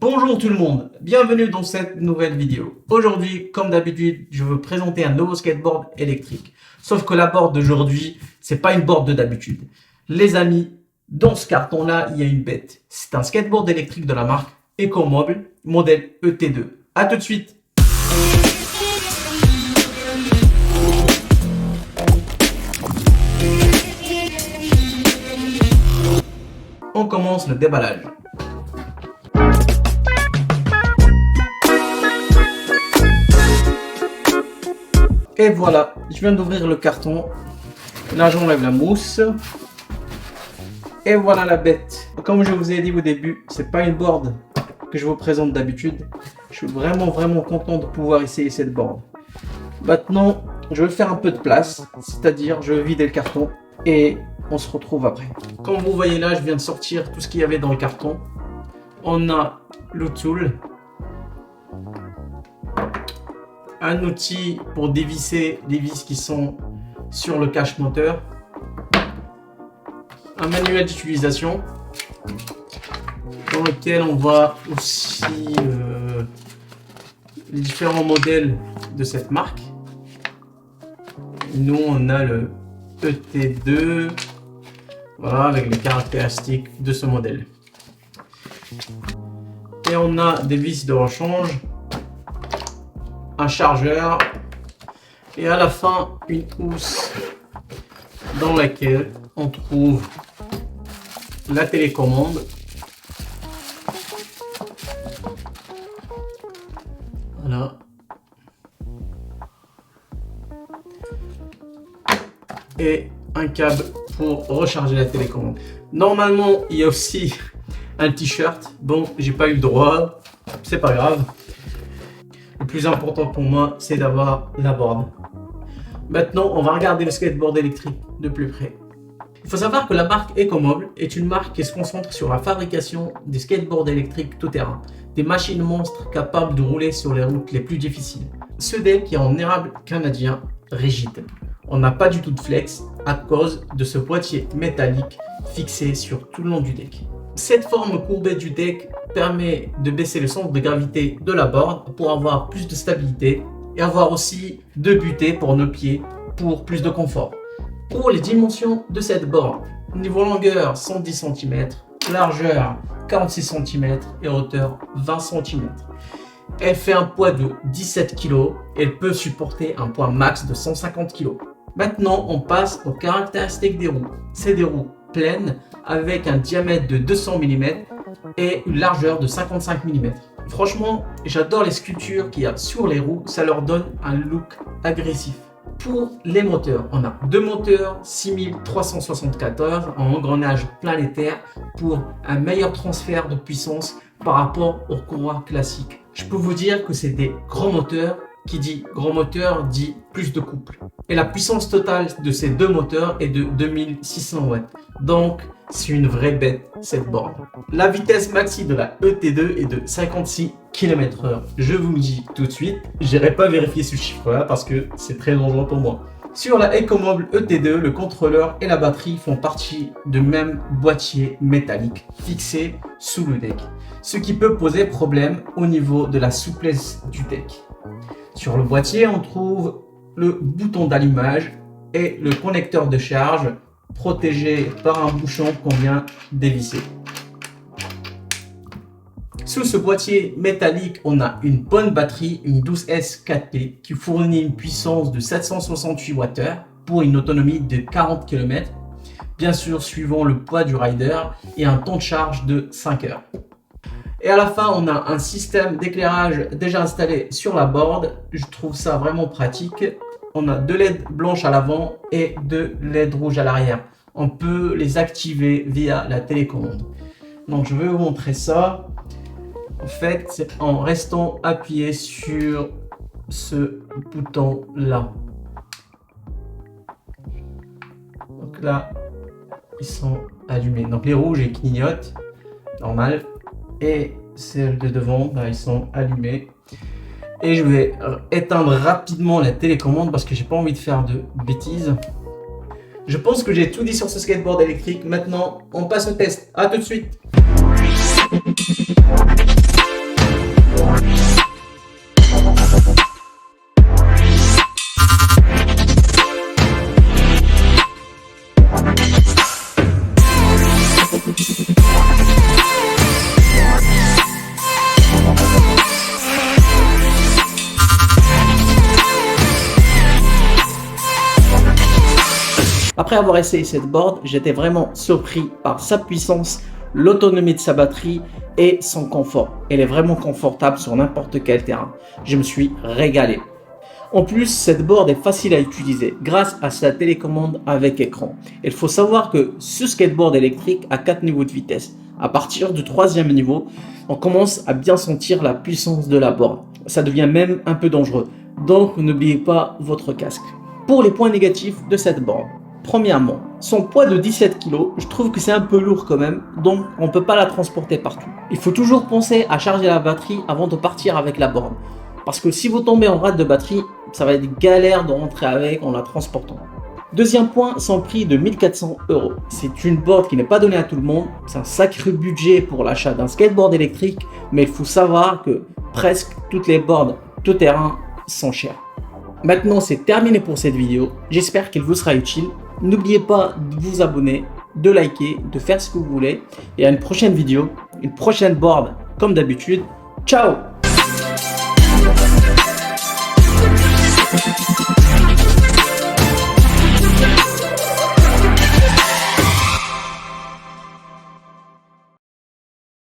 Bonjour tout le monde, bienvenue dans cette nouvelle vidéo. Aujourd'hui, comme d'habitude, je veux présenter un nouveau skateboard électrique. Sauf que la board d'aujourd'hui, c'est pas une board de d'habitude. Les amis, dans ce carton-là, il y a une bête. C'est un skateboard électrique de la marque Ecomoble, modèle ET2. A tout de suite. On commence le déballage. Et voilà, je viens d'ouvrir le carton. Là, j'enlève la mousse. Et voilà la bête. Comme je vous ai dit au début, c'est pas une board que je vous présente d'habitude. Je suis vraiment content de pouvoir essayer cette board. Maintenant, je vais faire un peu de place, c'est-à-dire je vais vider le carton et on se retrouve après. Comme vous voyez là, je viens de sortir tout ce qu'il y avait dans le carton. On a le tool, un outil pour dévisser les vis qui sont sur le cache moteur, un manuel d'utilisation dans lequel on voit aussi les différents modèles de cette marque. Nous on a le ET2, voilà, avec les caractéristiques de ce modèle. Et on a des vis de rechange, un chargeur et à la fin une housse dans laquelle on trouve la télécommande, voilà, et un câble pour recharger la télécommande. Normalement il y a aussi un t-shirt, bon j'ai pas eu le droit, c'est pas grave. Le plus important pour moi, c'est d'avoir la board. Maintenant, on va regarder le skateboard électrique de plus près. Il faut savoir que la marque Ecomoble est une marque qui se concentre sur la fabrication des skateboards électriques tout-terrain, des machines monstres capables de rouler sur les routes les plus difficiles. Ce deck est en érable canadien rigide. On n'a pas du tout de flex à cause de ce boîtier métallique fixé sur tout le long du deck. Cette forme courbée du deck permet de baisser le centre de gravité de la board pour avoir plus de stabilité et avoir aussi deux butées pour nos pieds pour plus de confort. Pour les dimensions de cette board, niveau longueur 110 cm, largeur 46 cm et hauteur 20 cm. Elle fait un poids de 17 kg et elle peut supporter un poids max de 150 kg. Maintenant, on passe aux caractéristiques des roues. C'est des roues pleines avec un diamètre de 200 mm et une largeur de 55 mm. Franchement, j'adore les sculptures qu'il y a sur les roues, ça leur donne un look agressif. Pour les moteurs, on a deux moteurs 6374 en engrenage planétaire pour un meilleur transfert de puissance par rapport aux courroies classiques. Je peux vous dire que c'est des grands moteurs. Qui dit grand moteur dit plus de couple. Et la puissance totale de ces deux moteurs est de 2600 watts. Donc, c'est une vraie bête cette borne. La vitesse maxi de la ET2 est de 56 km/h. Je vous le dis tout de suite, j'irai pas vérifier ce chiffre-là parce que c'est très dangereux pour moi. Sur la Ecomoble ET2, le contrôleur et la batterie font partie du même boîtier métallique fixé sous le deck, ce qui peut poser problème au niveau de la souplesse du deck. Sur le boîtier, on trouve le bouton d'allumage et le connecteur de charge protégé par un bouchon qu'on vient dévisser. Sous ce boîtier métallique, on a une bonne batterie, une 12S 4P qui fournit une puissance de 768 Wh pour une autonomie de 40 km, bien sûr suivant le poids du rider et un temps de charge de 5 heures. Et à la fin, on a un système d'éclairage déjà installé sur la board. Je trouve ça vraiment pratique. On a deux LED blanches à l'avant et deux LED rouges à l'arrière. On peut les activer via la télécommande. Donc je vais vous montrer ça. En fait, c'est en restant appuyé sur ce bouton là. Donc là, ils sont allumés. Donc les rouges, ils clignotent, normal. Et celles de devant, bah, ils sont allumés. Et je vais éteindre rapidement la télécommande parce que j'ai pas envie de faire de bêtises. Je pense que j'ai tout dit sur ce skateboard électrique. Maintenant, on passe au test. À tout de suite. Après avoir essayé cette board, j'étais vraiment surpris par sa puissance, l'autonomie de sa batterie et son confort. Elle est vraiment confortable sur n'importe quel terrain. Je me suis régalé. En plus, cette board est facile à utiliser grâce à sa télécommande avec écran. Il faut savoir que ce skateboard électrique a 4 niveaux de vitesse. À partir du 3e niveau, on commence à bien sentir la puissance de la board. Ça devient même un peu dangereux. Donc n'oubliez pas votre casque. Pour les points négatifs de cette board. Premièrement, son poids de 17 kg, je trouve que c'est un peu lourd quand même, donc on ne peut pas la transporter partout. Il faut toujours penser à charger la batterie avant de partir avec la board. Parce que si vous tombez en rate de batterie, ça va être galère de rentrer avec en la transportant. Deuxième point, son prix de 1400 €. C'est une board qui n'est pas donnée à tout le monde. C'est un sacré budget pour l'achat d'un skateboard électrique, mais il faut savoir que presque toutes les boards tout terrain sont chères. Maintenant, c'est terminé pour cette vidéo. J'espère qu'elle vous sera utile. N'oubliez pas de vous abonner, de liker, de faire ce que vous voulez. Et à une prochaine vidéo, une prochaine board comme d'habitude. Ciao!